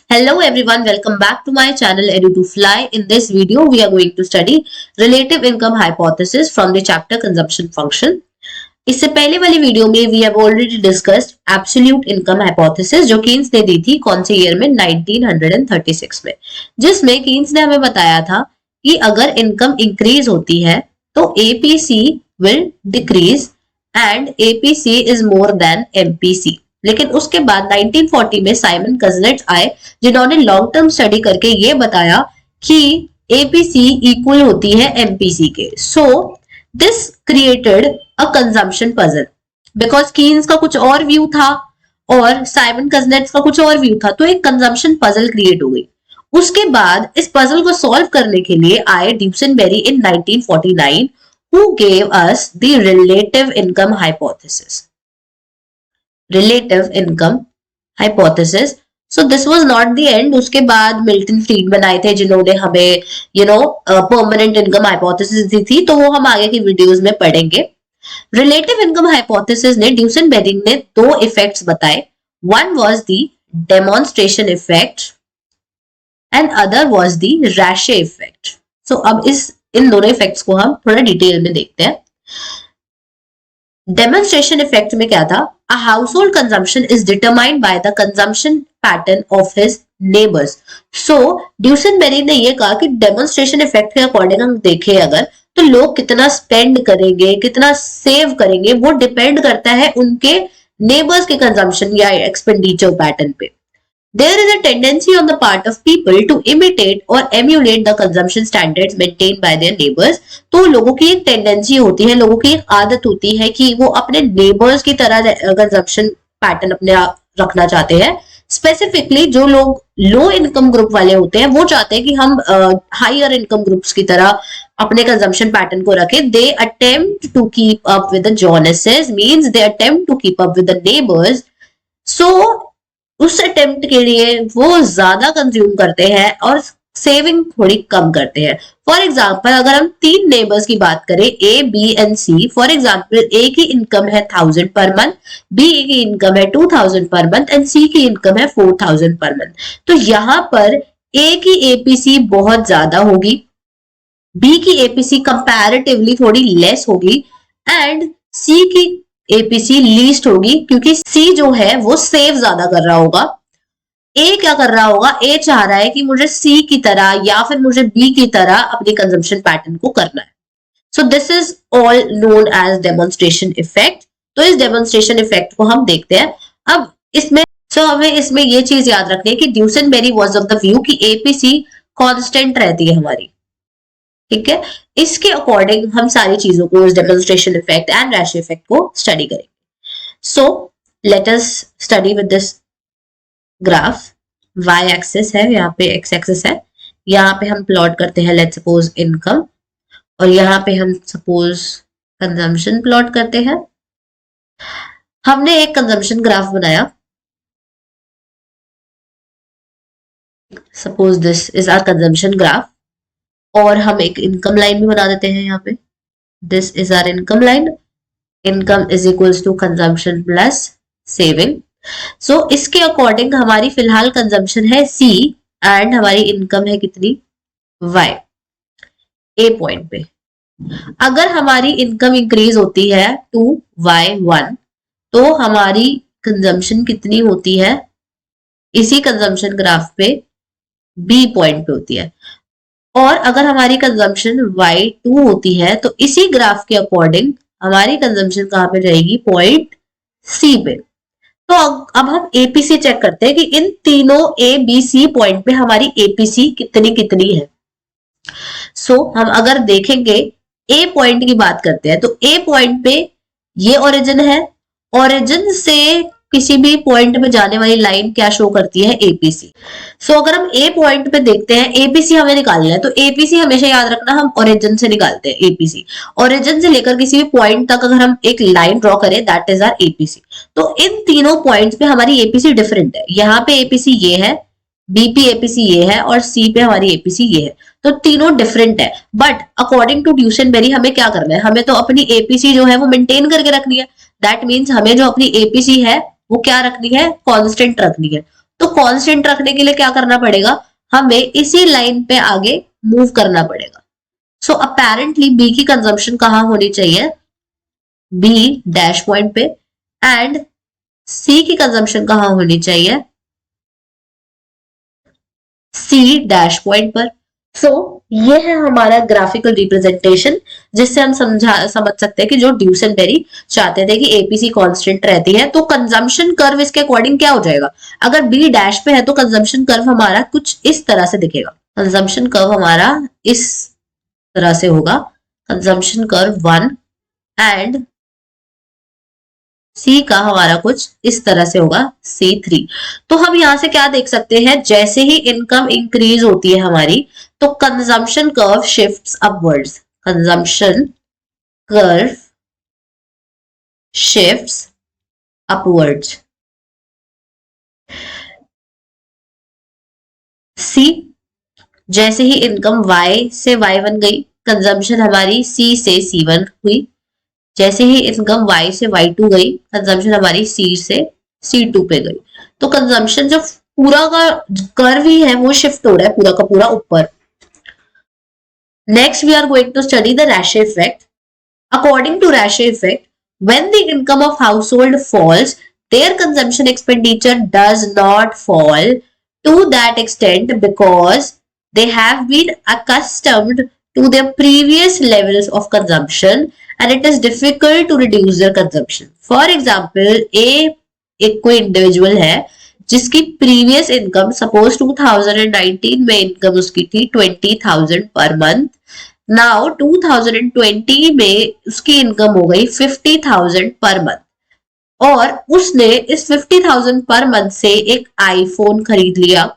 Hello everyone, welcome back to my channel Edu2Fly. In this video, we are going to study relative income hypothesis from the chapter consumption function. इससे पहले वाली video में we have already discussed absolute income hypothesis जो Keynes ने दी थी कौन से year में 1936 में, जिसमें कीन्स ने हमें बताया था कि अगर इनकम इंक्रीज होती है तो APC will decrease and APC is more than MPC. लेकिन उसके बाद 1940 में साइमन कज़नेट आए जिन्होंने लॉन्ग टर्म स्टडी करके ये बताया कि एपीसी इक्वल होती है एमपीसी के. So this created a consumption puzzle because Keynes का कुछ और व्यू था और साइमन कज़नेट का कुछ और व्यू था, तो एक कंजम्पशन पजल क्रिएट हो गई. उसके बाद इस पजल को सॉल्व करने के लिए आए ड्यूसेनबेरी इन 1949 who gave us the relative income hypothesis. Relative income hypothesis. So this was not the end. उसके बाद मिल्टन फ्रीडमैन आए थे जिन्होंने हमें परमानेंट इनकम हाइपोथेसिस दी थी, तो वो हम आगे की वीडियोस में पढ़ेंगे. रिलेटिव इनकम हाइपोथेसिस ने ड्यूसेनबेरी ने दो इफेक्ट्स बताए. One was the demonstration effect and other was the ratchet effect. So अब इन दोनों इफेक्ट्स को हम थोड़ा डिटेल में देखते हैं. डेमोन्स्ट्रेशन इफेक्ट में क्या था? A household consumption is determined by the consumption pattern of his neighbors. So, ड्यूसेनबेरी ने ये कहा कि डेमोन्स्ट्रेशन इफेक्ट के अकॉर्डिंग हम देखें अगर तो लोग कितना स्पेंड करेंगे, कितना सेव करेंगे, वो डिपेंड करता है उनके नेबर्स के कंजम्पशन या एक्सपेंडिचर पैटर्न पे. There is a tendency on the part of people to imitate or emulate the consumption standards maintained by their neighbors. तो लोगों की एक टेंडेंसी होती है, लोगों की एक आदत होती है कि वो अपने नेबर्स की तरह कंजम्पशन पैटर्न अपने रखना चाहते हैं. स्पेसिफिकली जो लोग लो इनकम ग्रुप वाले होते हैं वो चाहते हैं कि हम हायर इनकम ग्रुप्स की तरह अपने कंजम्पशन पैटर्न को रखें. They attempt to keep up with the Joneses, means they attempt to keep up with the neighbours. So उस अटेम्प्ट के लिए वो ज्यादा कंज्यूम करते हैं और सेविंग थोड़ी कम करते हैं. फॉर एग्जाम्पल अगर हम तीन नेबर्स की बात करें A B and C, for example A की इनकम है 1000 पर मंथ, बी की इनकम है 2000 पर मंथ एंड सी की इनकम है 4000 पर मंथ. तो यहाँ पर ए की एपीसी बहुत ज्यादा होगी, बी की एपीसी कंपैरेटिवली थोड़ी लेस होगी एंड सी की एपीसी लीस्ट होगी क्योंकि सी जो है वो सेव ज्यादा कर रहा होगा. ए क्या कर रहा होगा? ए चाह रहा है कि मुझे सी की तरह या फिर मुझे बी की तरह अपने कंजम्पशन पैटर्न को करना है. So this is all known as demonstration effect. तो इस डेमोन्स्ट्रेशन इफेक्ट को हम देखते हैं. अब इसमें हमें इसमें ये चीज याद रखनी है कि ड्यूसेनबेरी वाज ऑफ द व्यू कि एपीसी कांस्टेंट रहती है हमारी. ठीक है, इसके अकॉर्डिंग हम सारी चीजों को, इस demonstration effect and ratchet effect को स्टडी करेंगे. So let us study with this graph. Y axis है, यहाँ पे एक्स एक्सिस है, यहाँ पे हम प्लॉट करते हैं लेट्स सपोज इनकम और यहाँ पे हम सपोज कंजम्पशन प्लॉट करते हैं. हमने एक कंजम्पशन ग्राफ बनाया. Suppose this is our consumption graph और हम एक इनकम लाइन भी बना देते हैं यहाँ पे. This is our income line. Income is equals to consumption plus saving. So इसके अकॉर्डिंग हमारी फिलहाल कंजम्पशन है C एंड हमारी इनकम है कितनी? Y. A पॉइंट पे अगर हमारी इनकम इंक्रीज होती है टू Y1 तो हमारी कंजम्पशन कितनी होती है? इसी कंजम्पशन ग्राफ पे B पॉइंट पे होती है. और अगर हमारी कंजम्पशन Y2 होती है तो इसी ग्राफ के अकॉर्डिंग हमारी कंजम्पशन कहां पे रहेगी? पॉइंट C पे. तो अब हम एपीसी चेक करते हैं कि इन तीनों ए बी सी पॉइंट पे हमारी एपीसी कितनी कितनी है. सो हम अगर देखेंगे ए पॉइंट की बात करते हैं तो ए पॉइंट पे ये ओरिजिन है. ओरिजिन से किसी भी पॉइंट में जाने वाली लाइन क्या शो करती है? एपीसी. सो अगर हम ए पॉइंट पे देखते हैं, एपीसी हमें निकालना है तो एपीसी हमेशा याद रखना हम ओरिजिन से निकालते हैं. एपीसी ओरिजिन से लेकर किसी भी पॉइंट तक अगर हम एक लाइन ड्रॉ करें दैट इज आवर एपीसी. तो इन तीनों पॉइंट्स पे हमारी एपीसी डिफरेंट है. यहाँ पे एपीसी ये है, बी पे एपीसी ये है और सी पे हमारी एपीसी ये है. तो तीनों डिफरेंट है. बट अकॉर्डिंग टू ड्यूसेनबेरी हमें क्या करना है? हमें तो अपनी एपीसी जो है वो मेंटेन करके रखनी है. दैट मीन्स हमें जो अपनी एपीसी है वो क्या रखनी है? कांस्टेंट रखनी है. तो कांस्टेंट रखने के लिए क्या करना पड़ेगा, हमें इसी लाइन पे आगे मूव करना पड़ेगा। सो अपेरेंटली बी की कंजम्पशन कहां होनी चाहिए, बी डैश पॉइंट पे, एंड सी की कंजम्पशन कहां होनी चाहिए, सी डैश पॉइंट पर। सो ये है हमारा ग्राफिकल रिप्रेजेंटेशन, जिससे हम समझ सकते हैं कि जो ड्यूसेनबेरी चाहते थे कि एपीसी कांस्टेंट रहती है, तो कंजम्पशन कर्व इसके अकॉर्डिंग क्या हो जाएगा, अगर बी डैश पे है तो कंजम्पशन कर्व हमारा कुछ इस तरह से दिखेगा, कंजम्पशन कर्व हमारा इस तरह से होगा, कंजम्पशन कर्व 1, एंड सी का हमारा कुछ इस तरह से होगा C3। तो हम यहां से क्या देख सकते हैं, जैसे ही इनकम इंक्रीज होती है हमारी, तो consumption curve shifts upwards, consumption curve shifts upwards. See, जैसे ही इनकम Y से Y1 गई, कंजम्पशन हमारी C से C1 हुई, जैसे ही इनकम Y से Y2 गई, कंजम्पशन हमारी C से C2 पे गई। तो कंजम्पशन जो पूरा का कर्व ही है वो शिफ्ट हो रहा है पूरा का पूरा ऊपर। Next we are going to study the Rache effect. According to Rache effect, when the income of household falls, their consumption expenditure does not fall to that extent because they have been accustomed to their previous levels of consumption and it is difficult to reduce their consumption. For example, एक कोई individual है जिसकी previous income suppose 2019 में income उसकी थी 20,000 per month, now 2020 में उसकी income हो गई 50,000 पर मंथ, और उसने इस 50,000 पर मंथ से एक आईफोन खरीद लिया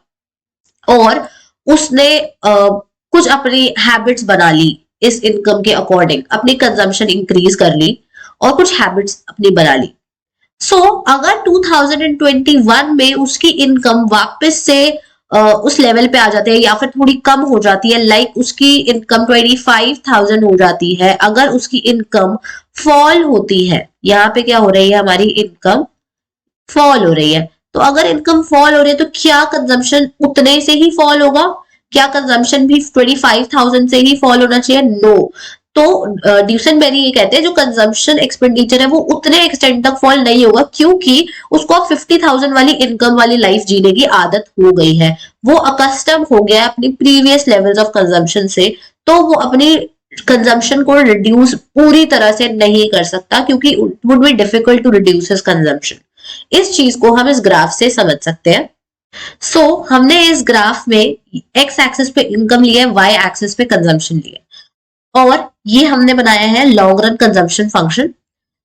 और उसने कुछ अपनी हैबिट्स बना ली इस इनकम के अकॉर्डिंग, अपनी कंजम्पशन इंक्रीज कर ली और कुछ हैबिट्स अपनी बना ली। सो अगर 2021 में उसकी इनकम वापस से उस लेवल पे आ जाती है या फिर थोड़ी कम हो जाती है, लाइक उसकी इनकम 25,000 हो जाती है, अगर उसकी इनकम फॉल होती है, यहाँ पे क्या हो रही है, हमारी इनकम फॉल हो रही है, तो अगर इनकम फॉल हो रही है तो क्या कंजम्पशन उतने से ही फॉल होगा, क्या कंजम्पशन भी 25,000 से ही फॉल होना चाहिए, नो। तो ड्यूसेनबेरी ये कहते हैं जो कंजम्पशन एक्सपेंडिचर है वो उतने एक्सटेंट तक फॉल नहीं होगा, क्योंकि उसको 50,000 वाली इनकम वाली लाइफ जीने की आदत हो गई है, वो अकस्टम हो गया अपनी प्रीवियस लेवल्स ऑफ कंजम्पशन से, तो वो अपनी कंजम्पशन को रिड्यूस पूरी तरह से नहीं कर सकता, क्योंकि it would be difficult to reduce his consumption. इस चीज को हम इस ग्राफ से समझ सकते हैं। सो हमने इस ग्राफ में एक्स एक्सिस पे इनकम लिया है, वाई एक्सिस पे कंजम्पशन लिया है, और ये हमने बनाया है long run consumption function.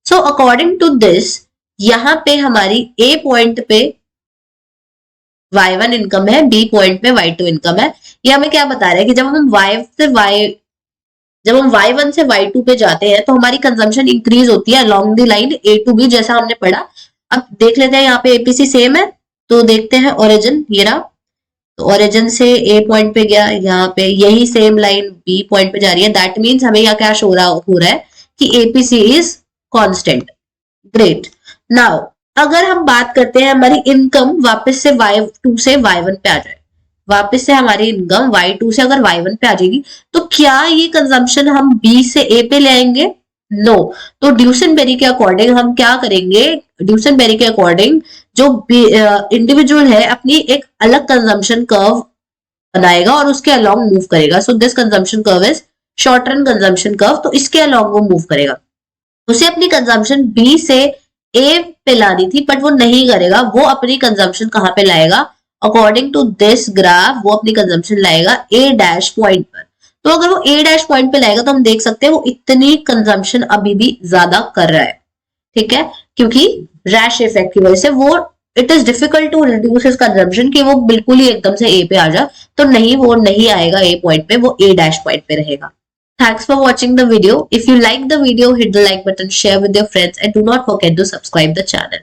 So according to this, यहां पे हमारी ए पॉइंट पे y1 इनकम है, बी पॉइंट पे y2 इनकम है। ये हमें क्या बता रहा है कि जब हम y1 से y2 पे जाते हैं तो हमारी कंजम्पशन इंक्रीज होती है along the line A to B, जैसा हमने पढ़ा। अब देख लेते हैं, यहाँ पे एपीसी सेम है, तो देखते हैं ओरिजिन, ये रहा, तो ओरिजिन से ए पॉइंट पे गया, यहाँ पे यही सेम लाइन बी पॉइंट पे जा रही है, दैट मीन्स हमें यहाँ क्या हो रहा है कि APC is constant. Great. Now अगर हम बात करते हैं हमारी इनकम वापस से y2 से y1 पे आ जाए, वापस से हमारी इनकम y2 से अगर y1 पे आ जाएगी, तो क्या ये कंजम्पशन हम b से a पे ले आएंगे, नो। तो ड्यूसेनबेरी के अकॉर्डिंग हम क्या करेंगे, ड्यूसेनबेरी के अकॉर्डिंग जो इंडिविजुअल है अपनी एक अलग कंजम्पशन कर्व बनाएगा और उसके अलोंग मूव करेगा। So this consumption curve is short run consumption curve, तो इसके अलोंग वो मूव करेगा। उसे अपनी कंजम्पशन बी से ए पे लानी थी, बट वो नहीं करेगा, वो अपनी कंजम्पशन कहां पे लाएगा, अकॉर्डिंग टू दिस ग्राफ वो अपनी कंजम्पशन लाएगा ए डैश पॉइंट पर। तो अगर वो ए डैश पॉइंट पे लाएगा तो हम देख सकते हैं वो इतनी कंजम्पशन अभी भी ज्यादा कर रहा है, ठीक है, क्योंकि रैश इफेक्ट की वजह से वो it is difficult to reduce his consumption कि वो बिल्कुल ही एकदम से ए पे आ जाए, तो नहीं, वो नहीं आएगा ए पॉइंट पे, वो ए डैश पॉइंट पे रहेगा। Thanks for watching the video. If you like the video, hit the like button, share with your friends, and do not forget to subscribe the channel.